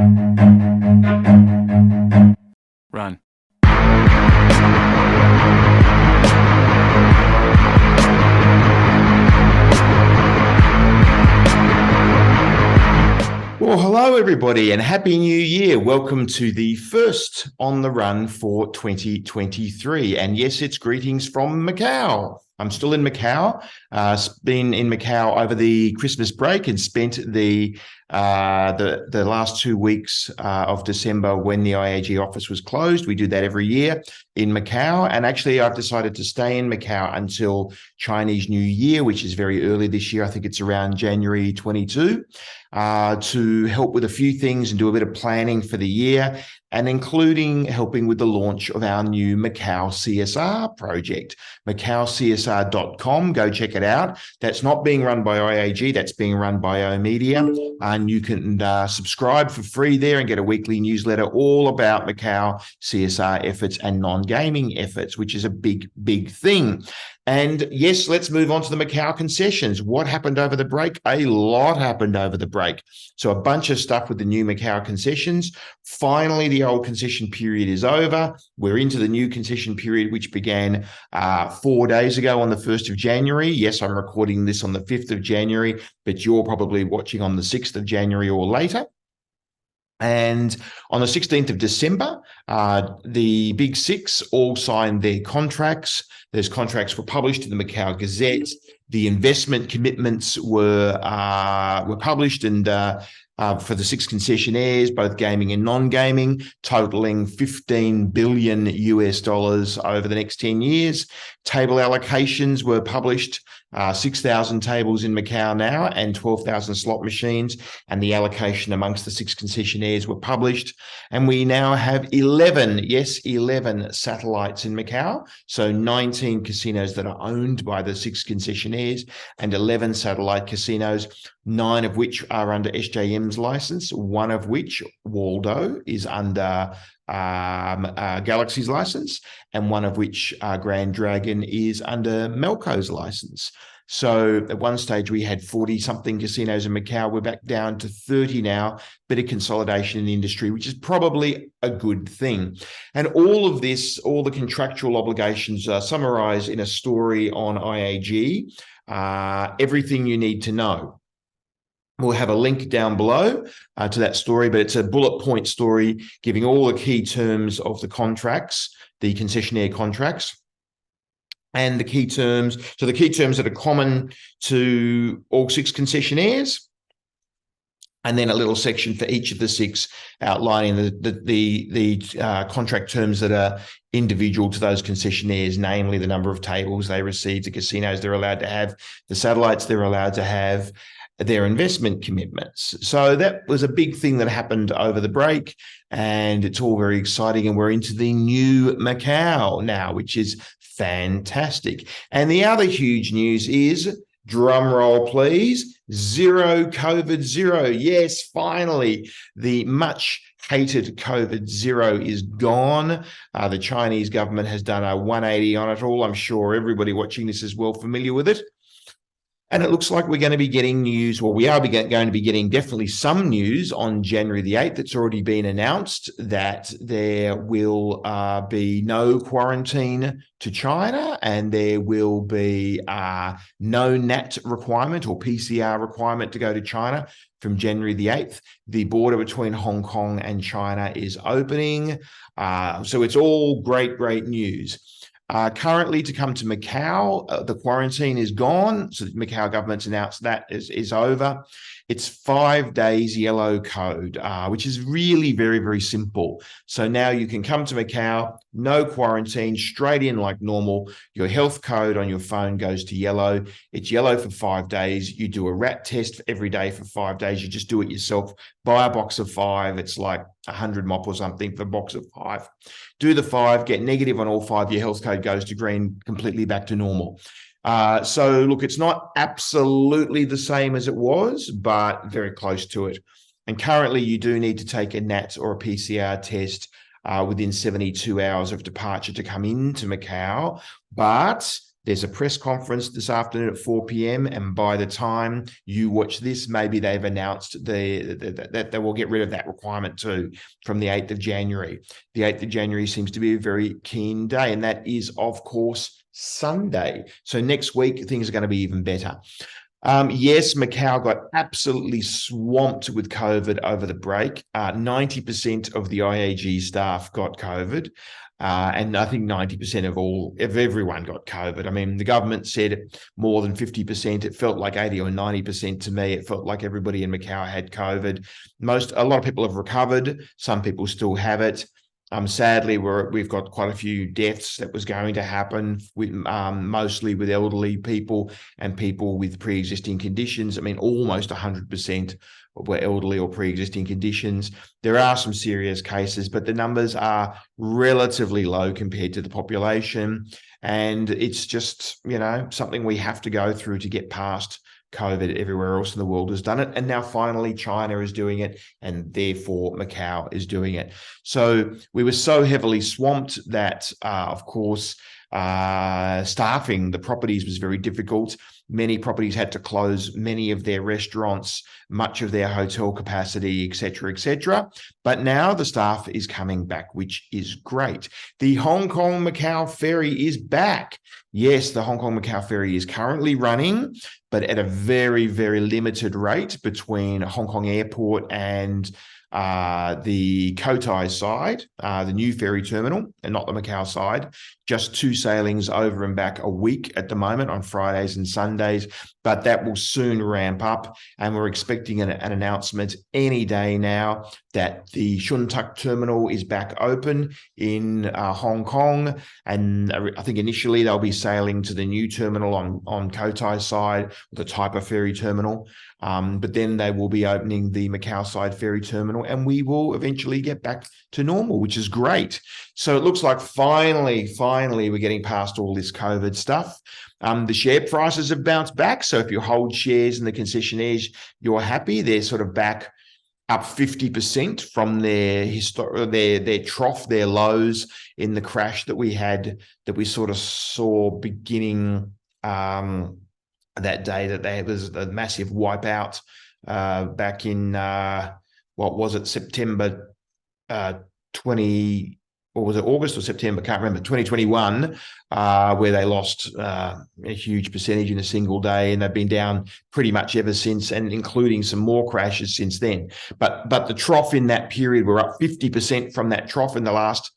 Run. Well, hello, everybody, and Happy New Year. Welcome to the first On the Run for 2023. And yes, it's greetings from Macau. I'm still in Macau. Been in Macau over the Christmas break and spent the last 2 weeks of December when the IAG office was closed. We do that every year in Macau. And actually, I've decided to stay in Macau until Chinese New Year, which is very early this year. I think it's around January 22, to help with a few things and do a bit of planning for the year, and including helping with the launch of our new Macau CSR project, MacauCSR.com. Go check it out. That's not being run by IAG. That's being run by oMedia. And you can subscribe for free there and get a weekly newsletter all about Macau CSR efforts and non-gaming efforts, which is a big, big thing. And yes, let's move on to the Macau concessions. What happened over the break? A lot happened over the break. So a bunch of stuff with the new Macau concessions. Finally, the old concession period is over. We're into the new concession period, which began 4 days ago on the 1st of January. Yes, I'm recording this on the 5th of January, but you're probably watching on the 6th of January or later. And on the 16th of December, the Big Six all signed their contracts. Those contracts were published in the Macau Gazette. The investment commitments were published, and for the 6 concessionaires, both gaming and non-gaming, totaling $15 billion over the next 10 years. Table allocations were published, 6,000 tables in Macau now and 12,000 slot machines, and the allocation amongst the 6 concessionaires were published. And we now have 11 satellites in Macau. So 19 casinos that are owned by the 6 concessionaires and 11 satellite casinos, 9 of which are under SJM's license, one of which, Waldo, is under Galaxy's license, and one of which, Grand Dragon, is under Melco's license. So at one stage we had 40-something casinos in Macau. We're back down to 30 now. Bit of consolidation in the industry, which is probably a good thing. And all of this, all the contractual obligations are summarized in a story on IAG. Everything you need to know. We'll have a link down below to that story, but it's a bullet point story giving all the key terms of the contracts, the concessionaire contracts, and the key terms. So the key terms that are common to all 6 concessionaires, and then a little section for each of the 6 outlining the contract terms that are individual to those concessionaires, namely the number of tables they receive, the casinos they're allowed to have, the satellites they're allowed to have, their investment commitments. So that was a big thing that happened over the break, and it's all very exciting. And we're into the new Macau now, which is fantastic. And the other huge news is, drum roll please, zero COVID zero. Yes, finally, the much hated COVID zero is gone. The Chinese government has done a 180 on it all. I'm sure everybody watching this is well familiar with it. And it looks like we're going to be getting news, well, we are going to be getting definitely some news on January the 8th. It's already been announced that there will be no quarantine to China, and there will be no NAT requirement or PCR requirement to go to China from January the 8th. The border between Hong Kong and China is opening. So it's all great, great news. Currently, to come to Macau, the quarantine is gone. So the Macau government's announced that is over. It's 5 days yellow code, which is really very, very simple. So now you can come to Macau, no quarantine, straight in like normal. Your health code on your phone goes to yellow. It's yellow for 5 days. You do a rat test every day for 5 days. You just do it yourself. Buy a box of 5. It's like 100 mop or something for a box of 5. Do the 5, get negative on all 5. Your health code goes to green, completely back to normal. So look, it's not absolutely the same as it was, but very close to it. And currently you do need to take a NAT or a PCR test within 72 hours of departure to come into Macau. But There's a press conference this afternoon at 4 p.m. And by the time you watch this, maybe they've announced that they will get rid of that requirement too from the 8th of January. The 8th of January seems to be a very keen day. And that is, of course, Sunday. So next week, things are going to be even better. Yes, Macau got absolutely swamped with COVID over the break. 90% of the IAG staff got COVID. And I think 90% of everyone got COVID. I mean, the government said more than 50%. It felt like 80 or 90% to me. It felt like everybody in Macau had COVID. A lot of people have recovered. Some people still have it. Sadly, we've got quite a few deaths that was going to happen, mostly with elderly people and people with pre-existing conditions. I mean, almost 100% were elderly or pre-existing conditions. There are some serious cases, but the numbers are relatively low compared to the population. And it's just, something we have to go through to get past COVID. Everywhere else in the world has done it. And now finally China is doing it, and therefore Macau is doing it. So we were so heavily swamped that, of course, staffing the properties was very difficult. Many properties had to close many of their restaurants, much of their hotel capacity, etc., etc. But now the staff is coming back, which is great. The Hong Kong Macau ferry is back. Yes, the Hong Kong Macau ferry is currently running, but at a very, very limited rate between Hong Kong Airport and the Cotai side, the new ferry terminal, and not the Macau side. Just 2 sailings over and back a week at the moment on Fridays and Sundays, but that will soon ramp up. And we're expecting an announcement any day now that the Shun Tak terminal is back open in Hong Kong. And I think initially they'll be sailing to the new terminal on Cotai side, the type of ferry terminal. But then they will be opening the Macau side ferry terminal, and we will eventually get back to normal, which is great. So it looks like finally we're getting past all this COVID stuff. The share prices have bounced back. So if you hold shares in the concessionaires, you're happy. They're sort of back up 50% from their trough, their lows in the crash that we had, that we sort of saw beginning that day that there was a massive wipeout back in September 20, or was it August or September? Can't remember. 2021, where they lost a huge percentage in a single day, and they've been down pretty much ever since, and including some more crashes since then. But the trough in that period, we're up 50% from that trough in the last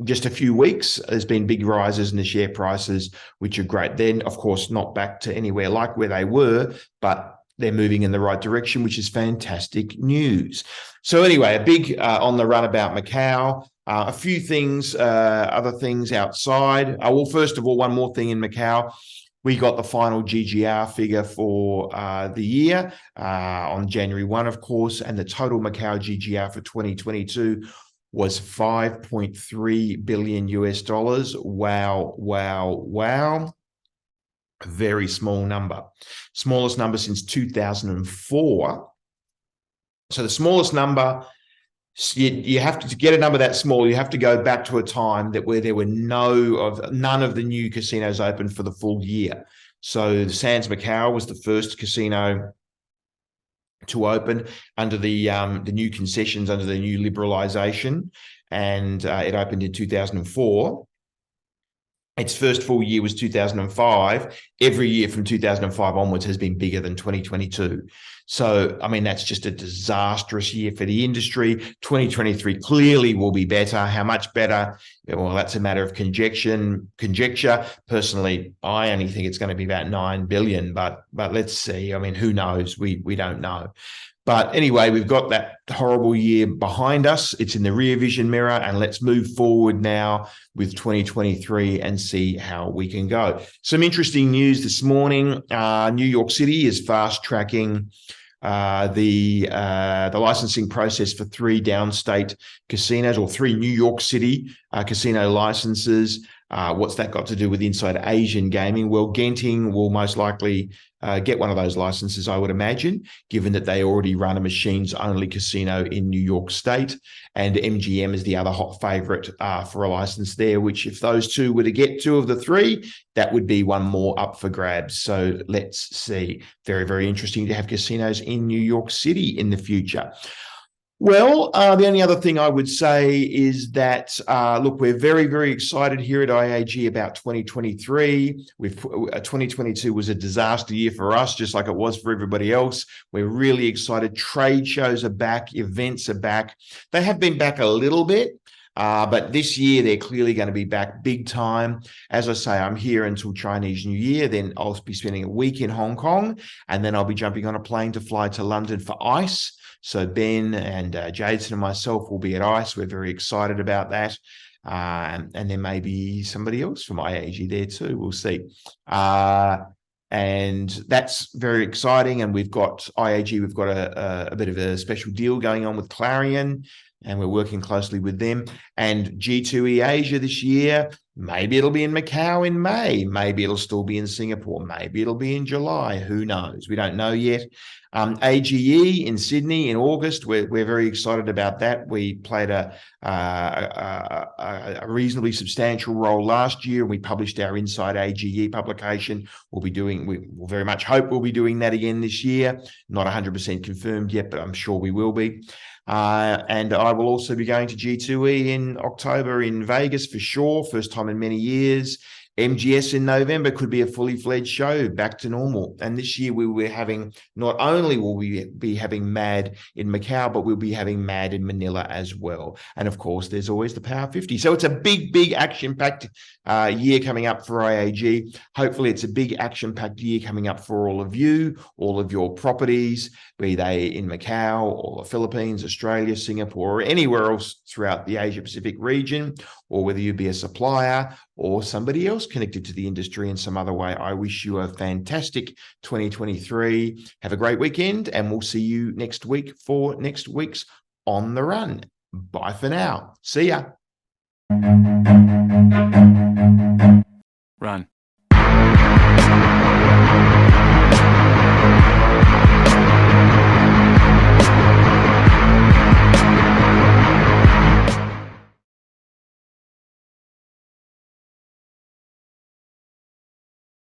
just a few weeks. There's been big rises in the share prices, which are great. Then, of course, not back to anywhere like where they were, but they're moving in the right direction, which is fantastic news. So anyway, a big on the run about Macau. A few things, other things outside. Well, first of all, one more thing in Macau. We got the final GGR figure for the year on January 1, of course, and the total Macau GGR for 2022 was $5.3 billion US. Wow. A very small number. Smallest number since 2004. So the smallest number, you have to get a number that small, you have to go back to a time where there were none of the new casinos open for the full year. So the Sands Macau was the first casino to open under the new concessions, under the new liberalisation, and it opened in 2004. Its first full year was 2005. Every year from 2005 onwards has been bigger than 2022. So, I mean, that's just a disastrous year for the industry. 2023 clearly will be better. How much better? Well, that's a matter of conjecture. Personally, I only think it's going to be about 9 billion, but let's see. I mean, who knows? We don't know. But anyway, we've got that horrible year behind us. It's in the rear vision mirror, and let's move forward now with 2023 and see how we can go. Some interesting news this morning. New York City is fast tracking the licensing process for 3 downstate casinos, or 3 New York City casino licenses. What's that got to do with inside Asian gaming? Well, Genting will most likely get one of those licenses, I would imagine, given that they already run a machines-only casino in New York State, and MGM is the other hot favorite for a license there, which if those two were to get two of the three, that would be one more up for grabs. So let's see. Very, very interesting to have casinos in New York City in the future. Well, the only other thing I would say is that, look, we're very, very excited here at IAG about 2023. 2022 was a disaster year for us, just like it was for everybody else. We're really excited. Trade shows are back. Events are back. They have been back a little bit, but this year they're clearly going to be back big time. As I say, I'm here until Chinese New Year. Then I'll be spending a week in Hong Kong, and then I'll be jumping on a plane to fly to London for ICE. So Ben and Jason and myself will be at ICE. We're very excited about that. And there may be somebody else from IAG there too. We'll see. And that's very exciting. And we've got IAG, we've got a bit of a special deal going on with Clarion, and we're working closely with them. And G2E Asia this year, maybe it'll be in Macau in May. Maybe it'll still be in Singapore. Maybe it'll be in July. Who knows? We don't know yet. AGE in Sydney in August. We're very excited about that. We played a reasonably substantial role last year. We published our Inside AGE publication. We very much hope we'll be doing that again this year. Not 100% confirmed yet, but I'm sure we will be. And I will also be going to G2E in October in Vegas for sure. First time in many years. MGS in November could be a fully fledged show back to normal. And this year we were having, not only will we be having MAD in Macau, but we'll be having MAD in Manila as well. And of course, there's always the Power 50. So it's a big, big action-packed year coming up for IAG. Hopefully it's a big action-packed year coming up for all of you, all of your properties, be they in Macau or the Philippines, Australia, Singapore, or anywhere else throughout the Asia-Pacific region, or whether you be a supplier or somebody else connected to the industry in some other way. I wish you a fantastic 2023. Have a great weekend, and we'll see you next week for next week's On the Run. Bye for now. See ya.